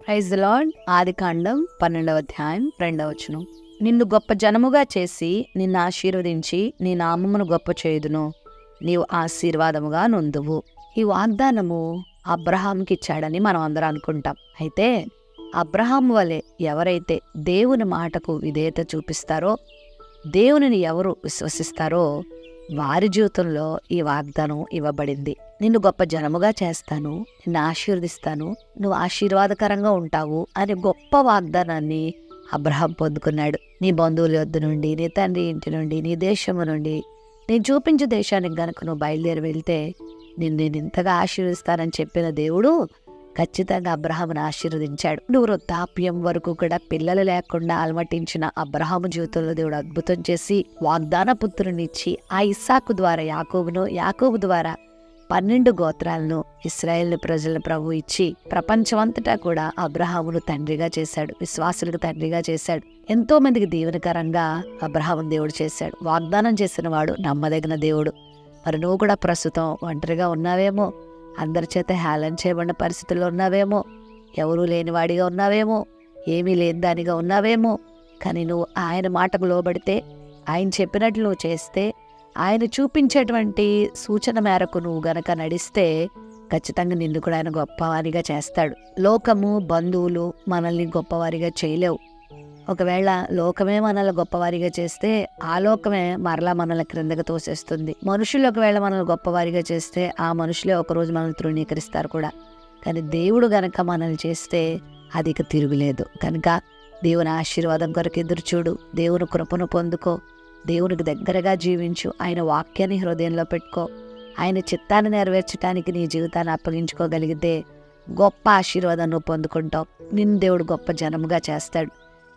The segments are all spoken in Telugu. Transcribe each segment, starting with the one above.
Praise the lord. ఆదికాండం 12వ అధ్యాయం 2వ వచనం. నిన్ను గొప్ప జనముగా చేసి నిన్ను ఆశీర్వదించి నీ నామమును గొప్ప చేయుదును, నీవు ఆశీర్వాదముగా నొందువు. ఈ వాగ్దానము అబ్రహాంకి ఇచ్చాడని మనం అందరం అనుకుంటాం. అయితే అబ్రహాం వలె ఎవరైతే దేవుని మాటకు విధేయత చూపిస్తారో, దేవునిని ఎవరు విశ్వసిస్తారో వారి జీవితంలో ఈ వాగ్దానం ఇవ్వబడింది. నిన్ను గొప్ప జనముగా చేస్తాను, నిన్ను ఆశీర్వదిస్తాను, నువ్వు ఆశీర్వాదకరంగా ఉంటావు అనే గొప్ప వాగ్దానాన్ని అబ్రహాం పొందుకున్నాడు. నీ బంధువుల యొద్ద నుండి, నీ తండ్రి ఇంటి నుండి, నీ దేశము నుండి, నేను చూపించే దేశానికి గనుక నువ్వు బయలుదేరి వెళ్తే నేను ఇంతగా ఆశీర్వదిస్తానని చెప్పిన దేవుడు ఖచ్చితంగా అబ్రహామును ఆశీర్వదించాడు. నువ్వు వృద్ధాప్యం వరకు కూడా పిల్లలు లేకుండా అలమటించిన అబ్రహాము జీవితంలో దేవుడు అద్భుతం చేసి వాగ్దాన పుత్రునిచ్చి ఆ ఇస్సాకు ద్వారా యాకోబు ద్వారా 12 గోత్రాలను ఇశ్రాయేల్ ప్రజల ప్రభు ఇచ్చి ప్రపంచమంతటా కూడా అబ్రహామును తండ్రిగా చేశాడు, విశ్వాసులకు తండ్రిగా చేశాడు. ఎంతో మందికి దీవెనకరంగా అబ్రహామును దేవుడు చేశాడు. వాగ్దానం చేసిన వాడు నమ్మదగిన దేవుడు. మరి నువ్వు కూడా ప్రస్తుతం ఒంటరిగా ఉన్నావేమో, అందరి చేత హేళన చేయబడిన పరిస్థితుల్లో ఉన్నావేమో, ఎవరూ లేనివాడిగా ఉన్నావేమో, ఏమీ లేని దానిగా ఉన్నావేమో. కానీ నువ్వు ఆయన మాటకు లోబడితే, ఆయన చెప్పినట్లు నువ్వు చేస్తే, ఆయన చూపించేటువంటి సూచన మేరకు నువ్వు గనక నడిస్తే ఖచ్చితంగా నిన్ను కూడా ఆయన గొప్పవారిగా చేస్తాడు. లోకము, బంధువులు మనల్ని గొప్పవారిగా చేయలేవు. ఒకవేళ లోకమే మనల్ని గొప్పవారిగా చేస్తే ఆ లోకమే మరలా మనల్ని క్రిందకు తోసేస్తుంది. మనుషులు ఒకవేళ మనల్ని గొప్పవారిగా చేస్తే ఆ మనుషులే ఒకరోజు మనల్ని తృణీకరిస్తారు కూడా. కానీ దేవుడు గనక మనల్ని చేస్తే అది ఇక తిరుగులేదు. కనుక దేవుని ఆశీర్వాదం కొరకు ఎదురు చూడు, దేవుని కృపను పొందుకో, దేవునికి దగ్గరగా జీవించు, ఆయన వాక్యాన్ని హృదయంలో పెట్టుకో. ఆయన చిత్తాన్ని నెరవేర్చడానికి నీ జీవితాన్ని అప్పగించుకోగలిగితే గొప్ప ఆశీర్వాదం నువ్వు పొందుకుంటావు. నిన్ను దేవుడు గొప్ప జనముగా చేస్తాడు.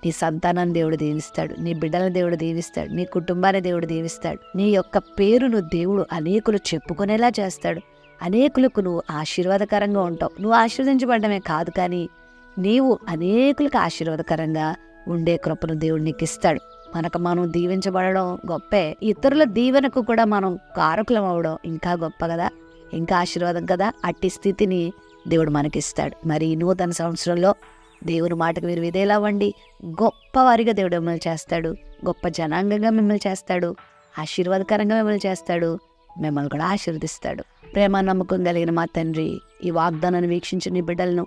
నీ సంతానాన్ని దేవుడు దీవిస్తాడు, నీ బిడ్డలను దేవుడు దీవిస్తాడు, నీ కుటుంబాన్ని దేవుడు దీవిస్తాడు. నీ యొక్క పేరును దేవుడు అనేకులు చెప్పుకునేలా చేస్తాడు. అనేకులకు నువ్వు ఆశీర్వాదకరంగా ఉంటావు. నువ్వు ఆశీర్వదించబడమే కాదు, కానీ నీవు అనేకులకు ఆశీర్వాదకరంగా ఉండే కృపను దేవుడు నీకు ఇస్తాడు. మనం దీవించబడడం గొప్పే, ఇతరుల దీవెనకు కూడా మనం కారకులం అవడం ఇంకా గొప్ప కదా, ఇంకా ఆశీర్వాదం కదా. అట్టి స్థితిని దేవుడు మనకిస్తాడు. మరి ఈ నూతన సంవత్సరంలో దేవుని మాటకు మీరు విధేయులవ్వండి. గొప్పవారిగా దేవుడు మిమ్మల్ని చేస్తాడు, గొప్ప జనాంగంగా మిమ్మల్ని చేస్తాడు, ఆశీర్వాదకరంగా మిమ్మల్ని చేస్తాడు, మిమ్మల్ని కూడా ఆశీర్వదిస్తాడు. ప్రేమ నమ్మకం కలిగిన మా తండ్రి, ఈ వాగ్దానాన్ని వీక్షించిన నీ బిడ్డలను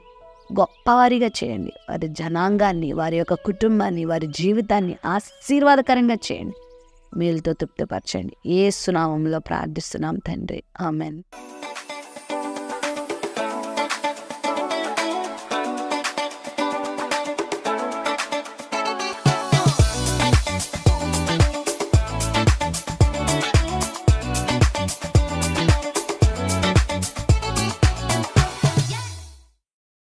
గొప్పవారిగా చేయండి. వారి జనాంగాన్ని, వారి యొక్క కుటుంబాన్ని, వారి జీవితాన్ని ఆశీర్వాదకరంగా చేయండి. మేలుతో తృప్తిపరచండి. యేసు నామములో ప్రార్థిస్తున్నాం తండ్రి, ఆమెన్.